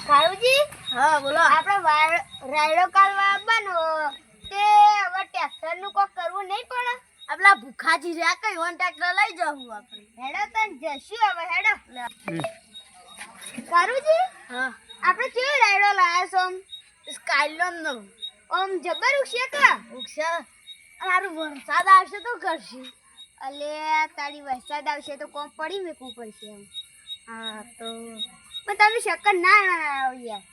કાળુજી હા બોલો. આપણે રાયડો કાલવા આવવાનો તે હવે ટ્રેક્ટર નું કોક કરવું નહીં પડે. આપલા ભૂખાજી રહ્યા કઈ વન ટ્રેક્ટર લઈ જાવું આપણે. હેડો તને જશું હવે હેડો. કાળુજી હા આપણે કેવો રાયડો લાયા છો? સ્કાયલોન નો ઓમ જબર ઉગશે કે ઉગશે. મારું વરસાદ આવશે તો કરશે. અલે તારી વરસાદ આવશે તો કોમ પડી મેકવું પડશે એમ. હા તો પણ તમે શક્કર ના આવો યાર.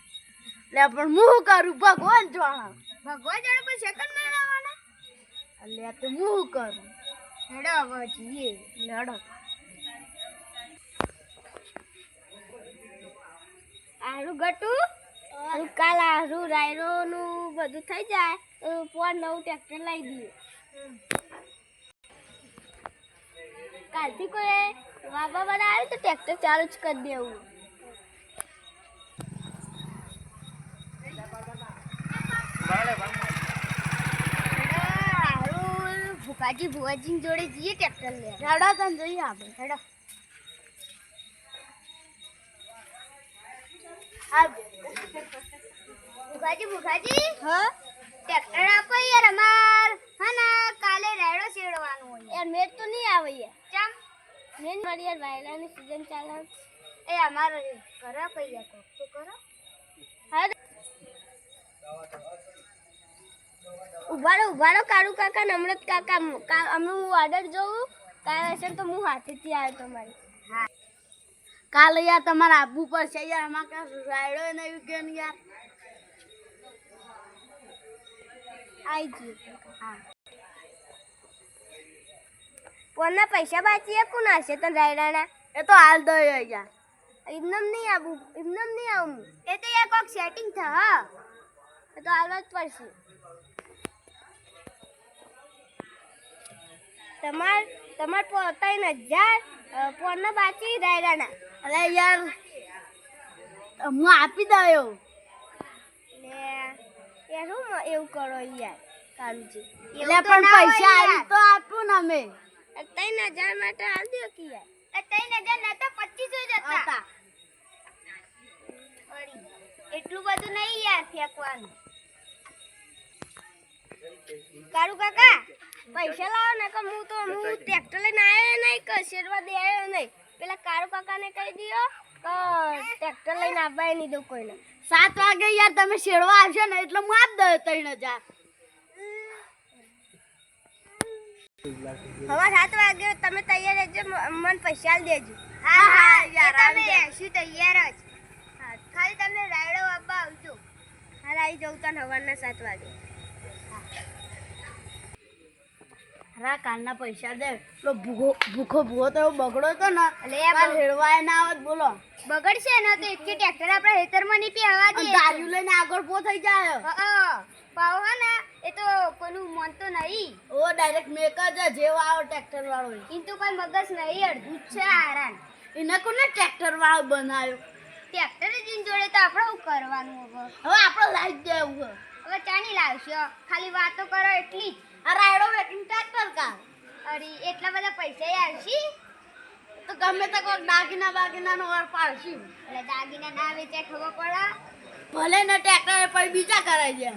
લે પણ હું કરું ભગવાન જાણે. ભગવાન જાણે પણ શક્કર ના આવવાના. અલ્યા તો હું કરું. હેડો હવે જઈએ. લડો. આરું ગટુ કાલ આરું રાયરો નું બધું થઈ જાય તો પોર નવું ટ્રેક્ટર લઈ દઈએ. કાલથી કોઈ વાપા વાળા આવે તો ટ્રેક્ટર ચાલુ જ કરી દેવું. હારું ભૂખાજી ભુવાજી જોડે જઈએ ટ્રેક્ટર લે. હેડો તને જોઈએ આપણે. હેડો. ભુખાજી હા ટ્રેક્ટર આપો યાર અમાર. હા ના કાલે રાયડો છેડવાનો હોય યાર મેર તો નહીં આવે યાર. ચમ મેન મારી યાર વાયલાની સીઝન ચાલે. એ અમાર કરો કઈ યાર તો કરો. હા ઉભારો કાળુ કાકા નમ્રત કાકા અમે હું ઓર્ડર જોઉં કાલે હશે તો હું હાથેથી આવ્યો તમારી. હા કાલે યાર તમારે આવવું પડશે યાર. અમારે કાંઈ રાયડો નહીં કે યાર. આવી જઈએ. હા પોના પૈસા બાકી કોણ હશે તને રાયડાના? એ તો હાલ દો યાર. એમનેમ નહીં આવું એ તો યાર કોક સેટિંગ થા. એ તો હાલવા જ પડશે. તમાર પોતાના 1000 પોના બાકી રાયડાના. અરે યાર હું આપી દયો. લે યાર હું એવું કરો યાર કાળુજી. એટલે પણ પૈસા આવી તો આપું ને અમે. 3000 માટે હાલ દો કે યાર. 3000 ના તો 2500 જ હતા. એટલું બધું નહીં યાર ફેંકવાનું. કાળુ કાકા પૈસા લાવો ને કે હું ટ્રેક્ટર લઈને આવ્યો નહીં કે શેરવા દે આવ્યો નહીં. પેલા કાળુ કાકાને કહી દિયો કે ટ્રેક્ટર લઈને આવવા નહીં દઉં કોઈને. 7 વાગે યાર તમે શેરવા આવશો ને એટલે હું આપ દયો 3000. હવે 7 વાગે તમે તૈયાર રહેજો. મને પૈસા આલ દેજો. હા, યાર, તમે આવી શું તૈયાર જ. ખાલી તમે રાયડો આપવા આવજો. હાલ આવી જાઉં તને સવારના 7 વાગે. રા કાલના પૈસા દે. પેલો ભૂખો તો બગડો તો ને એટલે એ કાલ હેડવાય ના આવત બોલો. બગડશે ને તો એક ટ્રેક્ટર આપણા ખેતરમાં નહીં પીવા દે. દારૂ લઈને આગળ પો થઈ જાય. પાવ હે ને એ તો કોનું મનતો નહીં. ઓ ડાયરેક્ટ મેક જ જેવો આવો ટ્રેક્ટર વાળો. એમ તો કોઈ મગજ નહીં, અડધું જ છે આરાન. એને કોને ટ્રેક્ટર વાળો બનાવ્યો? ટ્રેક્ટર જ જોડે તો આપણે શું કરવાનું હવે? હવે આપણે લાવી જ દેવું. હવે ચાની લાવશો? ખાલી વાતો કરો એટલી જ. આ રાયડો વેટિંગ ટ્રેક્ટર કા. અરે એટલા બધા પૈસા આવશે તો ગમે તો કોઈ દાગીના નો વાર પાડશી. એટલે દાગીના ના વેચે ખબર પડે. ભલે ને ટ્રેક્ટર પછી બીજા કરાવી દે.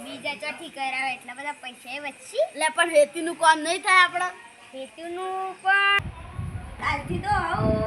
બીજા ચોથી કરાવે એટલા બધા પૈસા વધશે. એટલે પણ હેતીનું કામ નહીં થાય આપણે. ખેતીનું પણ કાલથી તો આવું